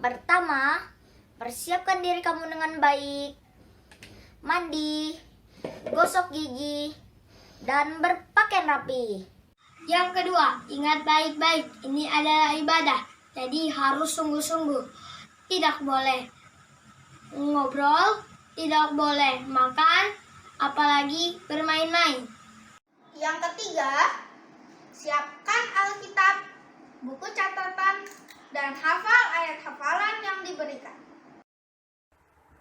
pertama, persiapkan diri kamu dengan baik. Mandi, gosok gigi, dan berpakaian rapi. Yang kedua, ingat baik-baik, ini adalah ibadah, jadi harus sungguh-sungguh. Tidak boleh ngobrol, tidak boleh makan, apalagi bermain-main. Yang ketiga, siapkan Alkitab, buku catatan, dan hafal ayat hafalan yang diberikan.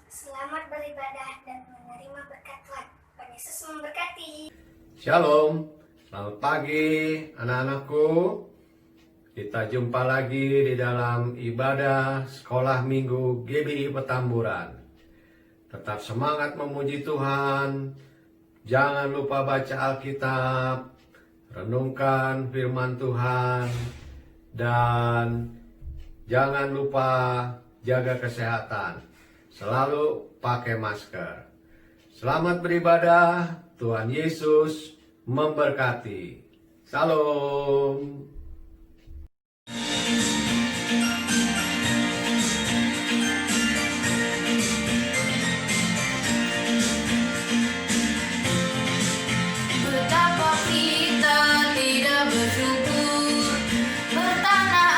Selamat beribadah dan menerima berkat Tuhan. Tuhan Yesus memberkati. Shalom, selamat pagi anak-anakku. Kita jumpa lagi di dalam ibadah sekolah minggu GBI Petamburan. Tetap semangat memuji Tuhan. Jangan lupa baca Alkitab, renungkan firman Tuhan, dan jangan lupa jaga kesehatan. Selalu pakai masker. Selamat beribadah. Tuhan Yesus memberkati. Salam. Betapa kita tidak bersyukur, bertanah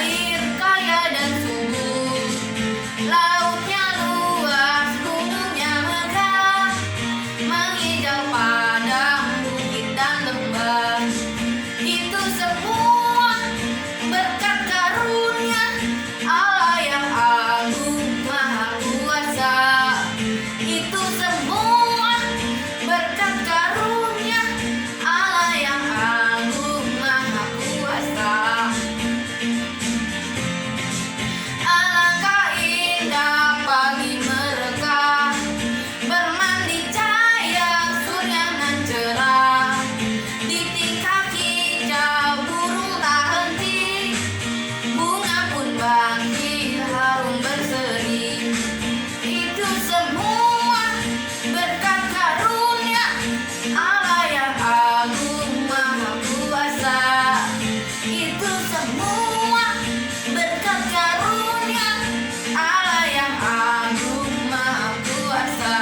air kaya dan subur, lautnya luas, gunungnya megah, menghijau padang, bukit dan lembah. Itu semua berkat karunia Allah yang agung maha kuasa. Itu semua berkat karunia Allah yang agung maha kuasa. Alangkah indah pagi mereka, bermandi cahaya surya nan cerah. Di tingkah hijau burung tak henti, bunga pun bangkit harum berseri. Itu semua berkat karunia Allah yang agung maha kuasa. Itu semua berkat karunia Allah yang agung maha kuasa.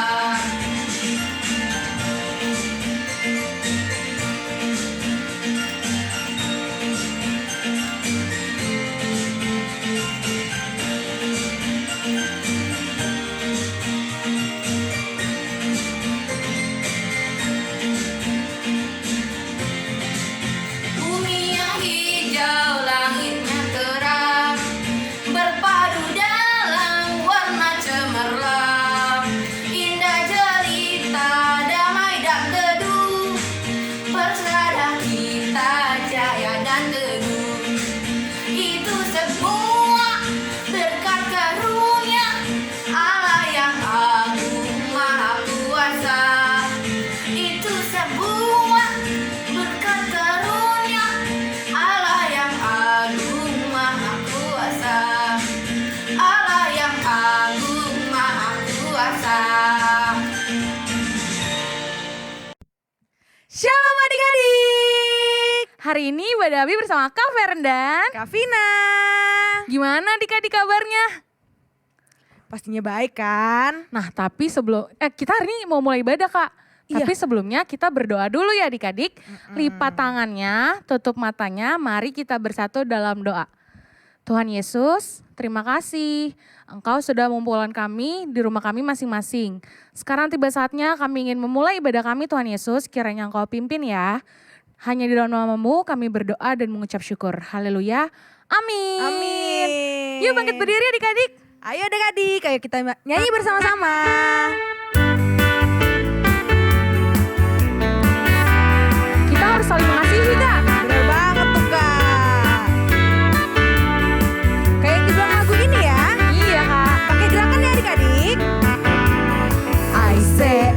Bumi yang hijau, langitnya terang, berpadu dalam warna cemerlang. Indah jelita, damai dan teduh, berserah kita jaya dan teguh. Itu semua berkat karunia Allah yang agung maha kuasa. Itu semua berkat karunia Allah yang agung maha kuasa. Allah yang agung maha kuasa. Shalom adik-adik. Hari ini Mbak Abi bersama Kak Feren dan Kak Vina. gimana adik-adik kabarnya? Pastinya baik kan? Nah tapi sebelum, kita hari ini mau mulai ibadah Kak. Iya. Tapi sebelumnya kita berdoa dulu ya adik-adik. Lipat tangannya, tutup matanya, mari kita bersatu dalam doa. Tuhan Yesus, terima kasih. Engkau sudah mengumpulkan kami di rumah kami masing-masing. Sekarang tiba saatnya kami ingin memulai ibadah kami Tuhan Yesus, kiranya Engkau pimpin ya. Hanya di dalam nama-Mu kami berdoa dan mengucap syukur. Haleluya. Amin. Amin. Yuk bangkit berdiri adik-adik. Ayo adik-adik, ayo kita nyanyi bersama-sama. Kita harus saling mengasihi Kak. Bener banget tuh Kak. Kayak di belakang lagu ini ya. Iya Kak. Pakai gerakan ya adik-adik. I say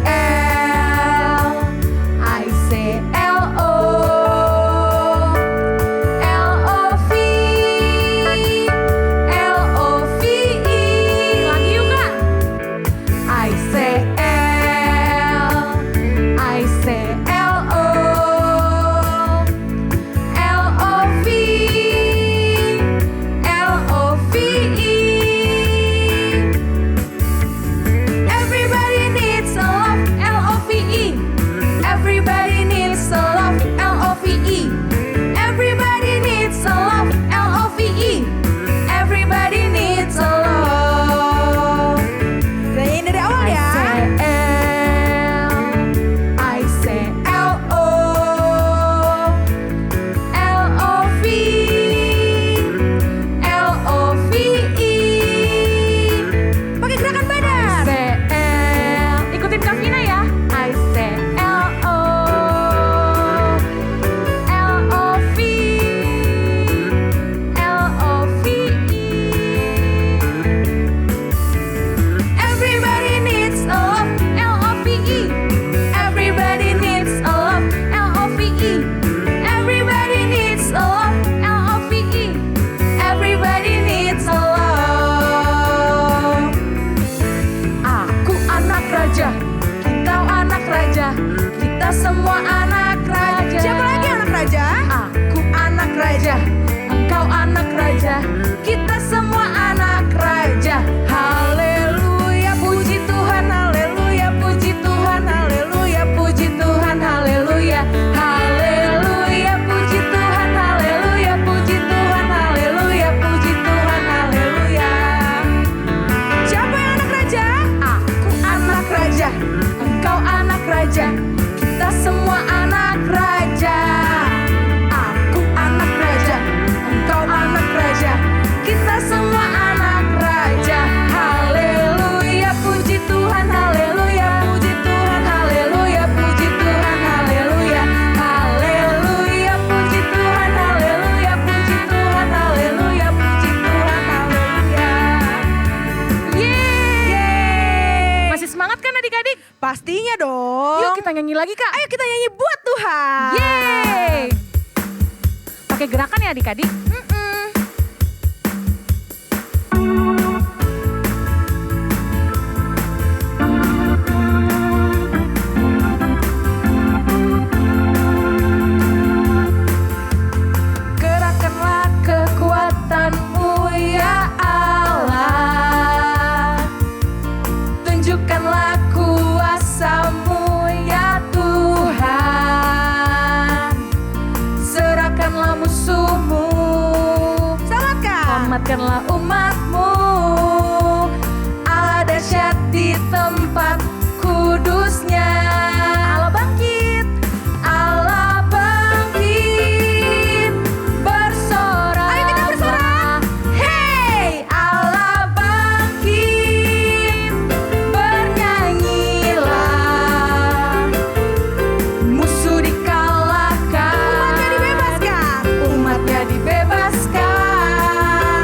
kita nyanyi lagi Kak. Ayo kita nyanyi buat Tuhan. Yeay. Pakai gerakan ya adik-adik. Gerakkanlah kekuatanmu ya Allah. Tunjukkanlah kuasa-Mu ya Tuhan. Serahkanlah musuh-Mu. Selamatkanlah umat-Mu. Allah dahsyat di tempat kudusnya. Allah bangkit. Allah bangkit. Bersorak. Ayo kita bersorak. Hey, Allah bangkit. Bernyanyilah. Musuh dikalahkan. Umatnya dibebaskan.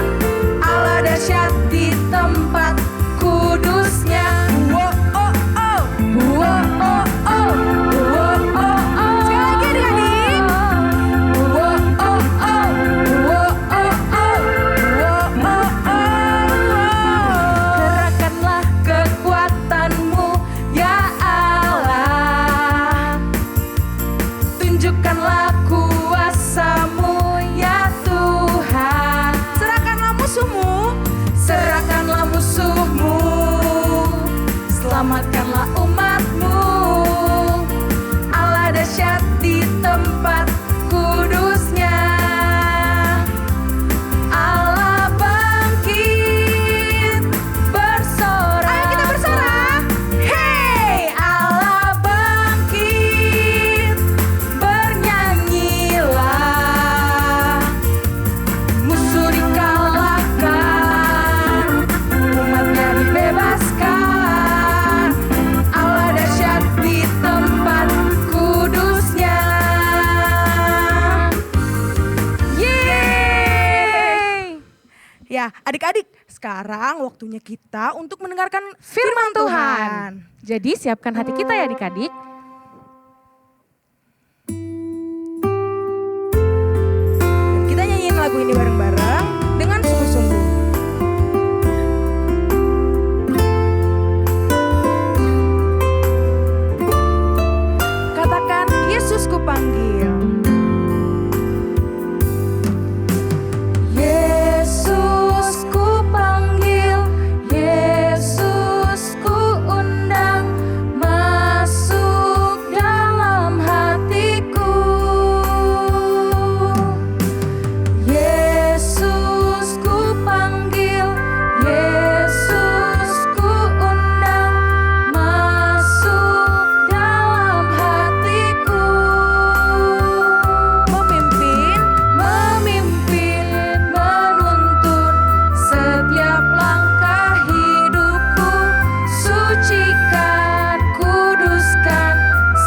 Allah dahsyat di tempat kudusnya. Wow, oh, oh. Wow, oh, oh. Wow, oh, oh. Sekali lagi adik-adik. Wow, oh, oh. Wow, oh, oh. Wow, oh, oh. Gerakkanlah kekuatan-Mu ya Allah. Tunjukkanlah kuasa-Mu ya Tuhan. Serahkanlah musuh-Mu. Serahkanlah musuh-Mu. Selamatkanlah umat-Mu. Allah dahsyat di tempat kudusnya. Allah bangkit. Bersorak. Ayo kita bersorak. Hey, Allah bangkit. Bernyanyilah. Musuh dikalahkan. Umatnya dibebaskan. Allah dahsyat di tempat kudusnya. Yeay. Ya, adik-adik, sekarang waktunya kita untuk mendengarkan Firman Tuhan. Jadi siapkan hati kita ya adik-adik. Dan kita nyanyiin lagu ini bareng-bareng dengan sungguh-sungguh. Katakan, Yesus ku panggil. Yesus ku panggil, Yesus ku undang, masuk dalam hatiku. Yesus ku panggil, Yesus ku undang, masuk dalam hatiku. Memimpin, Memimpin, menuntun setiap langkah hidupku. Sucikan, kuduskan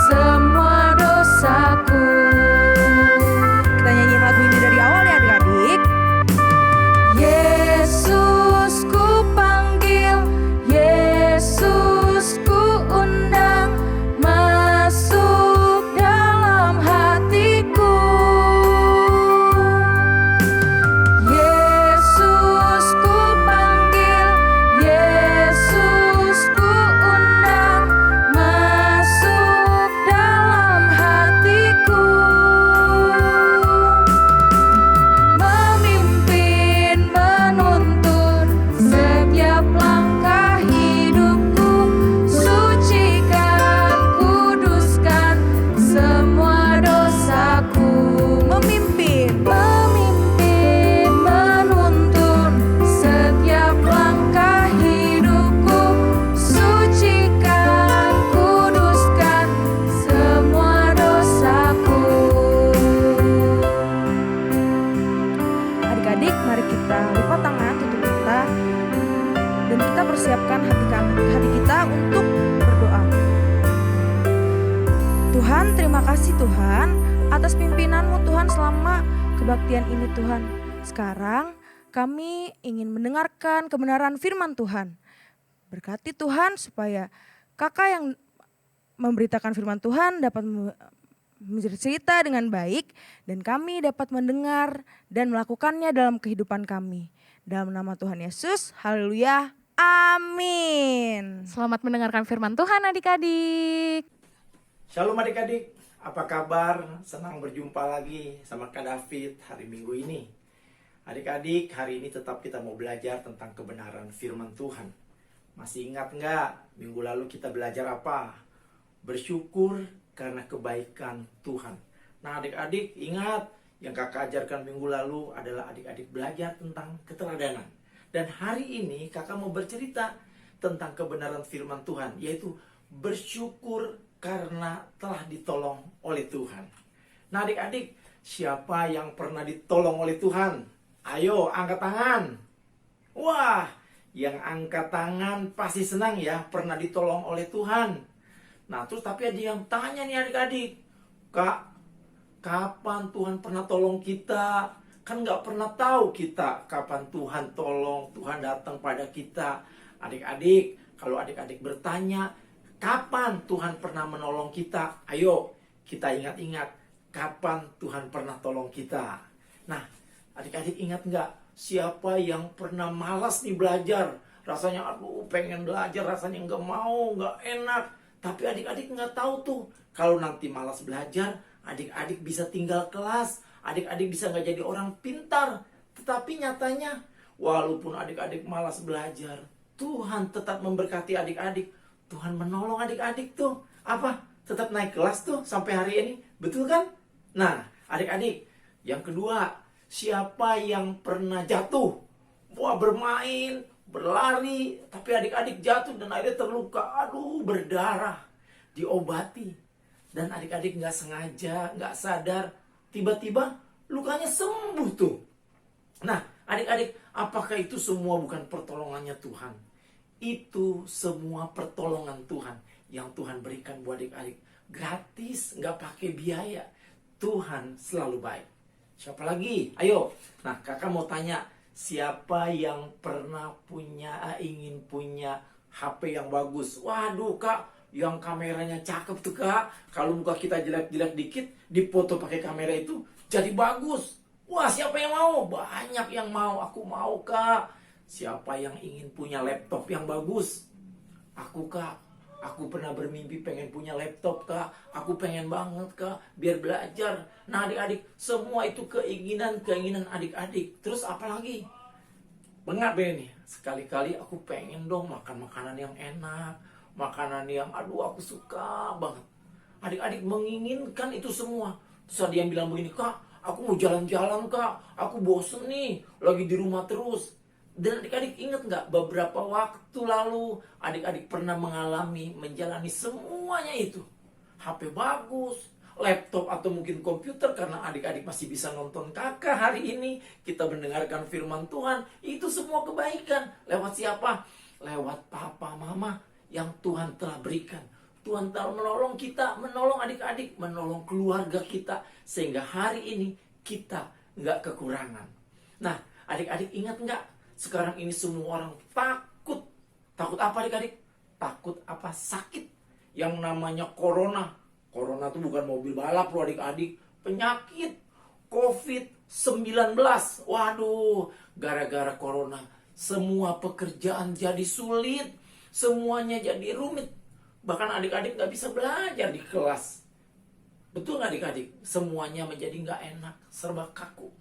semua dosaku. kita nyanyiin lagu ini dari awal ya adik-adik. Yesus ku panggil, Yesus ku undang, masuk dalam hatiku. Yesus ku panggil, Yesus ku undang, masuk dalam hatiku. Memimpin, menuntun setiap langkah hidupku. Sucikan, kuduskan semua dosaku. Memimpin, Memimpin, menuntun setiap langkah hidupku. Sucikan, kuduskan semua dosaku. adik-adik, mari kita lipat tangan, tutup mata, dan kita persiapkan hati kita untuk berdoa. Tuhan, terima kasih Tuhan atas pimpinan-Mu Tuhan selama kebaktian ini Tuhan. Sekarang kami ingin mendengarkan kebenaran firman Tuhan. Berkati Tuhan supaya kakak yang memberitakan firman Tuhan dapat bercerita dengan baik dan kami dapat mendengar dan melakukannya dalam kehidupan kami. Dalam nama Tuhan Yesus, haleluya, amin. Selamat mendengarkan firman Tuhan adik-adik. Shalom adik-adik, apa kabar? Senang berjumpa lagi sama Kak David hari Minggu ini. Adik-adik, hari ini tetap kita mau belajar tentang kebenaran firman Tuhan. Masih ingat nggak minggu lalu kita belajar apa? Bersyukur karena kebaikan Tuhan. Nah adik-adik ingat yang kakak ajarkan minggu lalu adalah adik-adik belajar tentang keteladanan. Dan hari ini kakak mau bercerita tentang kebenaran firman Tuhan, yaitu bersyukur karena telah ditolong oleh Tuhan. Nah adik-adik, siapa yang pernah ditolong oleh Tuhan? Ayo angkat tangan. Wah, yang angkat tangan pasti senang ya, pernah ditolong oleh Tuhan. Nah terus tapi ada yang tanya nih adik-adik, Kak, kapan Tuhan pernah tolong kita? Kan nggak pernah tahu kita kapan Tuhan tolong, Tuhan datang pada kita. Adik-adik, kalau adik-adik bertanya, kapan Tuhan pernah menolong kita? Ayo, kita ingat-ingat, kapan Tuhan pernah tolong kita? Nah, adik-adik ingat nggak? Siapa yang pernah malas nih belajar? Rasanya, aduh pengen belajar, rasanya nggak mau, nggak enak. Tapi adik-adik nggak tahu tuh, kalau nanti malas belajar, adik-adik bisa tinggal kelas, adik-adik bisa nggak jadi orang pintar. Tetapi nyatanya, walaupun adik-adik malas belajar, Tuhan tetap memberkati adik-adik. Tuhan menolong adik-adik tuh. Apa? Tetap naik kelas tuh sampai hari ini. Betul kan? Nah, adik-adik, yang kedua, siapa yang pernah jatuh? Wah, bermain, berlari, tapi adik-adik jatuh dan akhirnya terluka. Aduh, berdarah. Diobati. Dan adik-adik nggak sengaja, nggak sadar, tiba-tiba lukanya sembuh tuh. Nah, adik-adik, apakah itu semua bukan pertolongannya Tuhan? Itu semua pertolongan Tuhan yang Tuhan berikan buat adik-adik. Gratis, nggak pakai biaya. Tuhan selalu baik. Siapa lagi? Ayo. Nah, kakak mau tanya, siapa yang pernah ingin punya HP yang bagus? Waduh kak, yang kameranya cakep tuh kak. Kalau muka kita jelek-jelek dikit, dipoto pakai kamera itu jadi bagus. Wah, siapa yang mau? Banyak yang mau. Aku mau kak. Siapa yang ingin punya laptop yang bagus? Aku kak. Aku pernah bermimpi pengen punya laptop kak. Aku pengen banget kak, biar belajar. Nah adik-adik, semua itu keinginan adik-adik. Terus apa lagi? Bengat deh nih, sekali-kali aku pengen dong makan makanan yang enak. Makanan yang aduh aku suka banget. Adik-adik menginginkan itu semua. Terus ada yang bilang begini, kak, aku mau jalan-jalan kak. Aku bosen nih, lagi di rumah terus. Dan adik-adik ingat nggak, beberapa waktu lalu adik-adik pernah menjalani semuanya itu. HP bagus, laptop atau mungkin komputer, karena adik-adik masih bisa nonton kakak hari ini. Kita mendengarkan firman Tuhan, itu semua kebaikan. Lewat siapa? Lewat papa, mama yang Tuhan telah berikan. Tuhan telah menolong kita, menolong adik-adik, menolong keluarga kita. Sehingga hari ini kita nggak kekurangan. Nah, adik-adik ingat nggak? Sekarang ini semua orang takut. Takut apa adik-adik? Takut apa? Sakit. Yang namanya corona. Corona itu bukan mobil balap loh adik-adik. Penyakit. COVID-19. Waduh. Gara-gara corona. Semua pekerjaan jadi sulit. Semuanya jadi rumit. Bahkan adik-adik gak bisa belajar di kelas. Betul gak adik-adik? Semuanya menjadi gak enak. Serba kaku.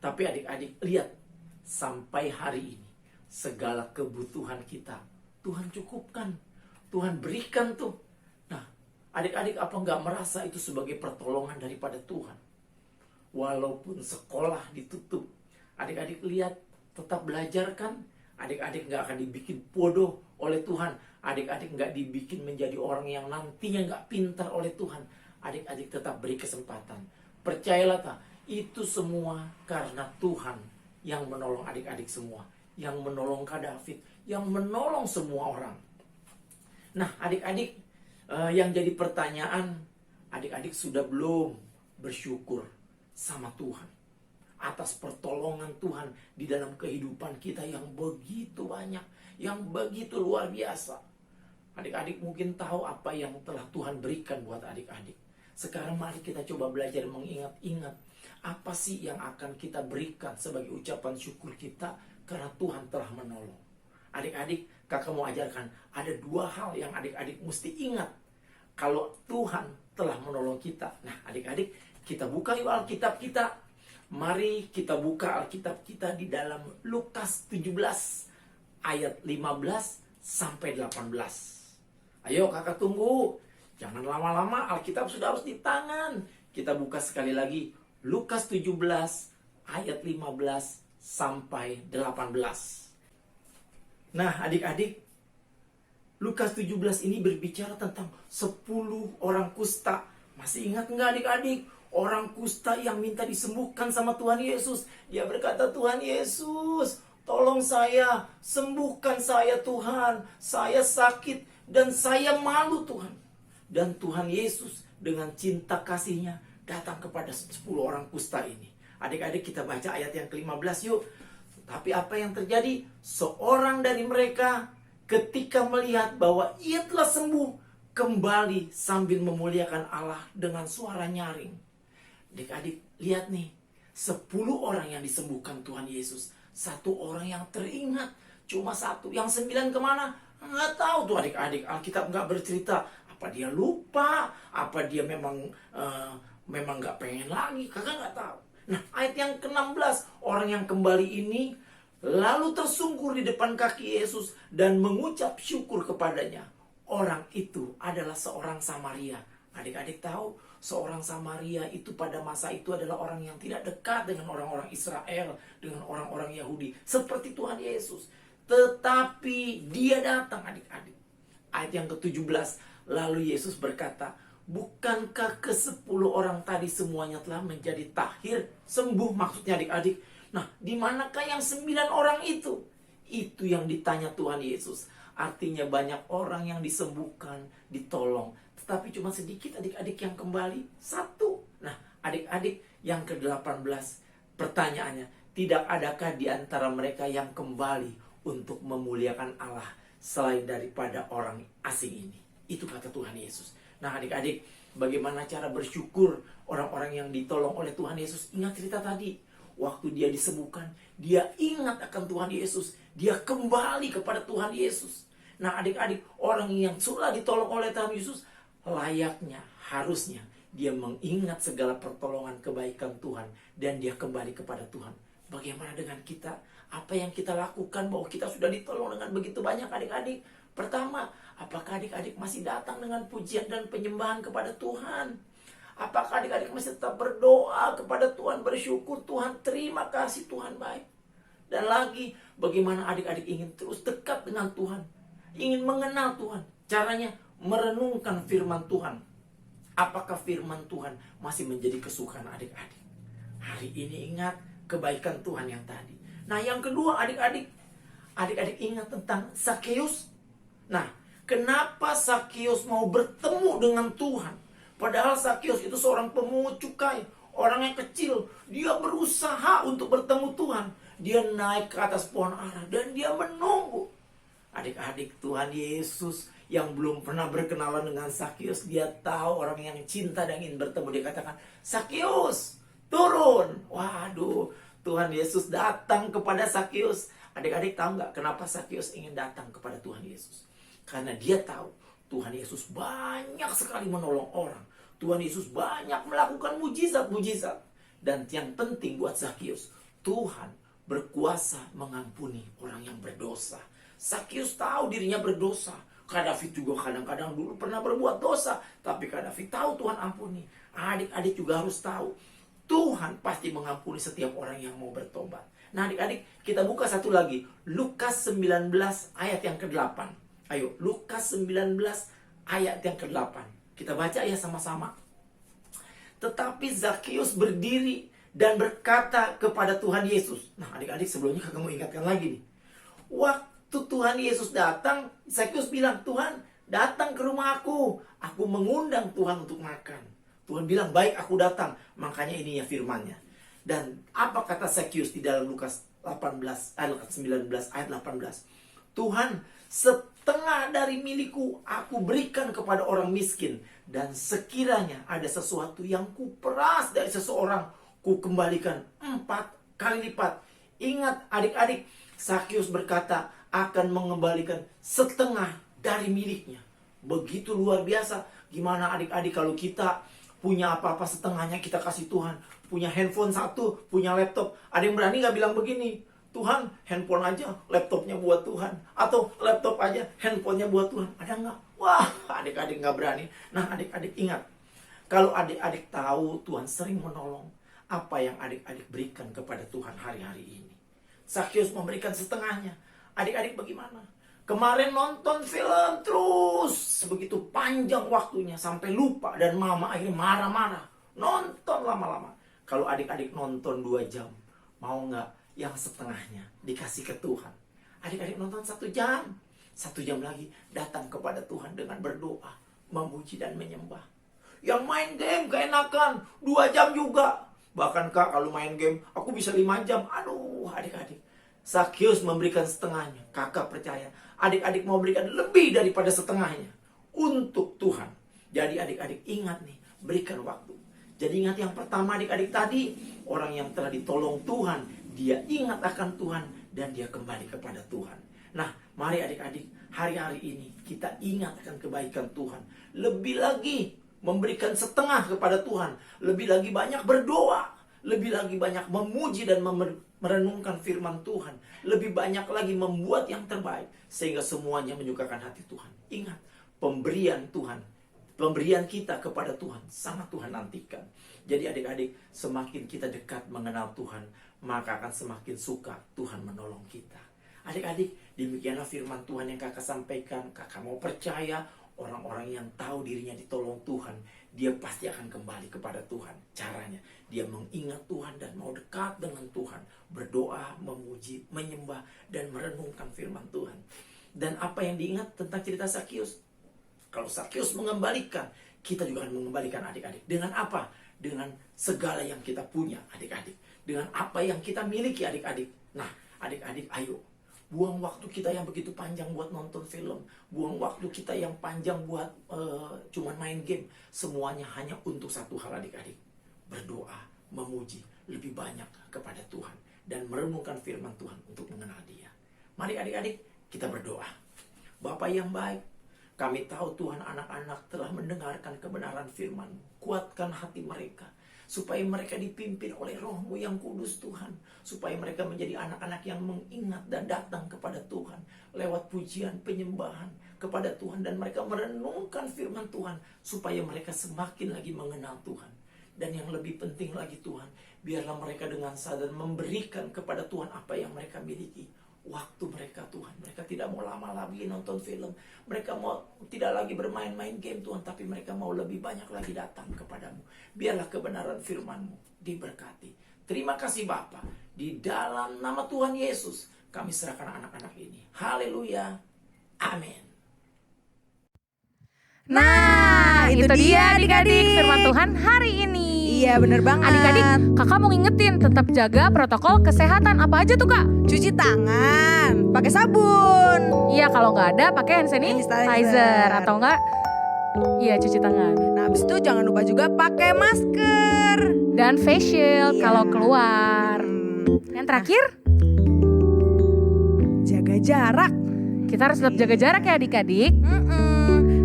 Tapi adik-adik lihat. Sampai hari ini, segala kebutuhan kita, Tuhan cukupkan. Tuhan berikan tuh. Nah, adik-adik apa nggak merasa itu sebagai pertolongan daripada Tuhan? Walaupun sekolah ditutup, adik-adik lihat, tetap belajar kan? Adik-adik nggak akan dibikin bodoh oleh Tuhan. Adik-adik nggak dibikin menjadi orang yang nantinya nggak pintar oleh Tuhan. Adik-adik tetap beri kesempatan. Percayalah tak, itu semua karena Tuhan yang menolong adik-adik semua, yang menolong Kak David, yang menolong semua orang. Nah, adik-adik, yang jadi pertanyaan, adik-adik sudah belum bersyukur sama Tuhan atas pertolongan Tuhan di dalam kehidupan kita yang begitu banyak, yang begitu luar biasa. Adik-adik mungkin tahu apa yang telah Tuhan berikan buat adik-adik. Sekarang mari kita coba belajar mengingat-ingat apa sih yang akan kita berikan sebagai ucapan syukur kita karena Tuhan telah menolong. Adik-adik, kakak mau ajarkan ada 2 hal yang adik-adik mesti ingat kalau Tuhan telah menolong kita. Nah, adik-adik, kita buka yuk Alkitab kita. Mari kita buka Alkitab kita di dalam Lukas 17 ayat 15 sampai 18. Ayo kakak tunggu. Jangan lama-lama, Alkitab sudah harus di tangan. Kita buka sekali lagi Lukas 17 ayat 15 sampai 18. Nah, adik-adik, Lukas 17 ini berbicara tentang 10 orang kusta. Masih ingat nggak adik-adik? Orang kusta yang minta disembuhkan sama Tuhan Yesus. Dia berkata, Tuhan Yesus, tolong saya, sembuhkan saya Tuhan. Saya sakit dan saya malu Tuhan. Dan Tuhan Yesus dengan cinta kasihnya datang kepada 10 orang kusta ini. Adik-adik, kita baca ayat yang ke-15 yuk. Tapi apa yang terjadi? Seorang dari mereka ketika melihat bahwa ia telah sembuh, kembali sambil memuliakan Allah dengan suara nyaring. Adik-adik, lihat nih. 10 orang yang disembuhkan Tuhan Yesus. 1 orang yang teringat. Cuma 1. Yang 9 kemana? Nggak tahu tuh adik-adik. Alkitab nggak bercerita. Apa dia lupa? Apa dia memang nggak pengen lagi? Kakak nggak tahu. Nah, ayat yang ke-16, orang yang kembali ini lalu tersungkur di depan kaki Yesus dan mengucap syukur kepadanya. Orang itu adalah seorang Samaria. Adik-adik tahu, seorang Samaria itu pada masa itu adalah orang yang tidak dekat dengan orang-orang Israel, dengan orang-orang Yahudi, seperti Tuhan Yesus. Tetapi dia datang, adik-adik. Ayat yang ke-17, lalu Yesus berkata, bukankah ke-10 orang tadi semuanya telah menjadi tahir, sembuh maksudnya adik-adik. Nah, di manakah yang 9 orang itu? Itu yang ditanya Tuhan Yesus. Artinya banyak orang yang disembuhkan, ditolong. Tetapi cuma sedikit adik-adik yang kembali. 1. Nah, adik-adik yang ke-18. Pertanyaannya, tidak adakah di antara mereka yang kembali untuk memuliakan Allah selain daripada orang asing ini? Itu kata Tuhan Yesus. Nah, adik-adik, bagaimana cara bersyukur orang-orang yang ditolong oleh Tuhan Yesus? Ingat cerita tadi. Waktu dia disembuhkan, dia ingat akan Tuhan Yesus. Dia kembali kepada Tuhan Yesus. Nah, adik-adik, orang yang sudah ditolong oleh Tuhan Yesus, layaknya, harusnya dia mengingat segala pertolongan kebaikan Tuhan dan dia kembali kepada Tuhan. Bagaimana dengan kita? Apa yang kita lakukan bahwa kita sudah ditolong dengan begitu banyak adik-adik? Pertama, apakah adik-adik masih datang dengan pujian dan penyembahan kepada Tuhan? Apakah adik-adik masih tetap berdoa kepada Tuhan, bersyukur Tuhan, terima kasih Tuhan baik? Dan lagi, bagaimana adik-adik ingin terus dekat dengan Tuhan? Ingin mengenal Tuhan? Caranya merenungkan firman Tuhan. Apakah firman Tuhan masih menjadi kesukaan adik-adik? Hari ini ingat kebaikan Tuhan yang tadi. Nah, yang kedua adik-adik ingat tentang Sakeus. Nah, kenapa Sakeus mau bertemu dengan Tuhan? Padahal Sakeus itu seorang pemungut cukai, orang yang kecil. Dia berusaha untuk bertemu Tuhan. Dia naik ke atas pohon ara dan dia menunggu. Adik-adik, Tuhan Yesus yang belum pernah berkenalan dengan Sakeus, dia tahu orang yang cinta dan ingin bertemu. Dia katakan, Sakeus, turun. Waduh, Tuhan Yesus datang kepada Sakeus. Adik-adik tahu nggak kenapa Sakeus ingin datang kepada Tuhan Yesus? Karena dia tahu Tuhan Yesus banyak sekali menolong orang. Tuhan Yesus banyak melakukan mujizat-mujizat. Dan yang penting buat Sakeus, Tuhan berkuasa mengampuni orang yang berdosa. Sakeus tahu dirinya berdosa. Kak David juga kadang-kadang dulu pernah berbuat dosa. Tapi Kak David tahu Tuhan ampuni. Adik-adik juga harus tahu, Tuhan pasti mengampuni setiap orang yang mau bertobat. Nah adik-adik, kita buka satu lagi. Lukas 19 ayat yang ke-8. Ayo, Lukas 19 ayat yang ke-8. Kita baca ya sama-sama. Tetapi Zakeus berdiri dan berkata kepada Tuhan Yesus. Nah adik-adik, sebelumnya kamu ingatkan lagi nih. Waktu Tuhan Yesus datang, Zakeus bilang, Tuhan datang ke rumah aku. Aku mengundang Tuhan untuk makan. Tuhan bilang, baik aku datang. Makanya ini ya firmannya. Dan apa kata Zakeus di dalam Lukas 19 ayat 18? Tuhan, setengah dari milikku aku berikan kepada orang miskin. Dan sekiranya ada sesuatu yang kuperas dari seseorang, ku kembalikan 4 kali lipat. Ingat adik-adik, Zakius berkata akan mengembalikan setengah dari miliknya. Begitu luar biasa. Gimana adik-adik kalau kita punya apa-apa setengahnya kita kasih Tuhan. Punya handphone 1, punya laptop. Ada yang berani gak bilang begini? Tuhan, handphone aja, laptopnya buat Tuhan. Atau laptop aja, handphonenya buat Tuhan. Ada nggak? Wah, adik-adik nggak berani. Nah, adik-adik ingat. Kalau adik-adik tahu Tuhan sering menolong, apa yang adik-adik berikan kepada Tuhan hari-hari ini? Zakius memberikan setengahnya. Adik-adik bagaimana? Kemarin nonton film terus. Begitu panjang waktunya sampai lupa. Dan mama akhirnya marah-marah. Nonton lama-lama. Kalau adik-adik nonton 2 jam, mau nggak yang setengahnya dikasih ke Tuhan? Adik-adik nonton 1 jam. 1 jam lagi datang kepada Tuhan dengan berdoa, memuji dan menyembah. Yang main game keenakan 2 jam juga. Bahkan Kak, kalau main game aku bisa 5 jam. Aduh adik-adik, Zakius memberikan setengahnya. Kakak percaya adik-adik mau berikan lebih daripada setengahnya untuk Tuhan. Jadi adik-adik ingat nih, berikan waktu. Jadi ingat yang pertama adik-adik tadi, orang yang telah ditolong Tuhan, dia ingat akan Tuhan dan dia kembali kepada Tuhan. Nah, mari adik-adik, hari-hari ini kita ingat akan kebaikan Tuhan. Lebih lagi memberikan setengah kepada Tuhan. Lebih lagi banyak berdoa. Lebih lagi banyak memuji dan merenungkan firman Tuhan. Lebih banyak lagi membuat yang terbaik. Sehingga semuanya menyukakan hati Tuhan. Ingat, pemberian Tuhan, pemberian kita kepada Tuhan sangat Tuhan nantikan. Jadi adik-adik, semakin kita dekat mengenal Tuhan, maka akan semakin suka Tuhan menolong kita. Adik-adik, demikianlah firman Tuhan yang kakak sampaikan. Kakak mau percaya orang-orang yang tahu dirinya ditolong Tuhan, dia pasti akan kembali kepada Tuhan. Caranya, dia mengingat Tuhan dan mau dekat dengan Tuhan. Berdoa, memuji, menyembah, dan merenungkan firman Tuhan. Dan apa yang diingat tentang cerita Zakius? Kalau Zakius mengembalikan, kita juga akan mengembalikan adik-adik. Dengan apa? Dengan segala yang kita punya adik-adik. Dengan apa yang kita miliki adik-adik. Nah adik-adik ayo. Buang waktu kita yang begitu panjang buat nonton film. Buang waktu kita yang panjang buat cuman main game. Semuanya hanya untuk satu hal adik-adik. Berdoa, memuji lebih banyak kepada Tuhan. Dan merenungkan firman Tuhan untuk mengenal Dia. Mari adik-adik kita berdoa. Bapa yang baik, kami tahu Tuhan anak-anak telah mendengarkan kebenaran firman-Mu. Kuatkan hati mereka. Supaya mereka dipimpin oleh Roh-Mu yang kudus Tuhan. Supaya mereka menjadi anak-anak yang mengingat dan datang kepada Tuhan. Lewat pujian, penyembahan kepada Tuhan. Dan mereka merenungkan firman Tuhan. Supaya mereka semakin lagi mengenal Tuhan. Dan yang lebih penting lagi Tuhan. Biarlah mereka dengan sadar memberikan kepada Tuhan apa yang mereka miliki. Waktu mereka Tuhan, mereka tidak mau lama lagi nonton film. Mereka mau tidak lagi bermain-main game Tuhan, tapi mereka mau lebih banyak lagi datang kepadamu. Biarlah kebenaran firman-Mu diberkati. Terima kasih Bapa. Di dalam nama Tuhan Yesus kami serahkan anak-anak ini. Haleluya. Amin. Nah, itu dia adik-adik firman Tuhan hari ini. Iya bener banget. Adik-adik, kakak mau ngingetin tetap jaga protokol kesehatan. Apa aja tuh kak? Cuci tangan, pakai sabun. Iya, kalau nggak ada pakai hand sanitizer atau enggak? Iya, cuci tangan. Nah habis itu jangan lupa juga pakai masker. Dan face shield Iya. kalau keluar. Yang terakhir, Jaga jarak. kita harus tetap jaga jarak ya adik-adik.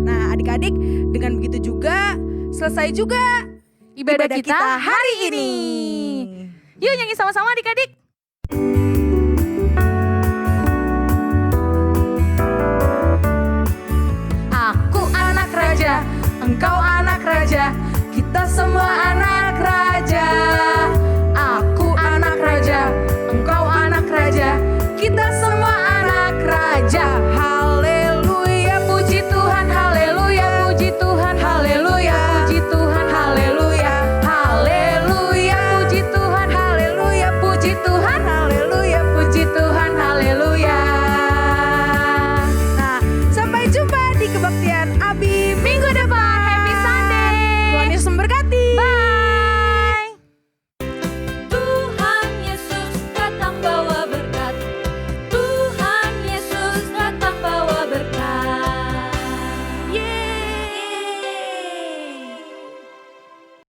Nah adik-adik, dengan begitu juga selesai juga Ibadah kita hari ini. Yuk nyanyi sama-sama adik-adik.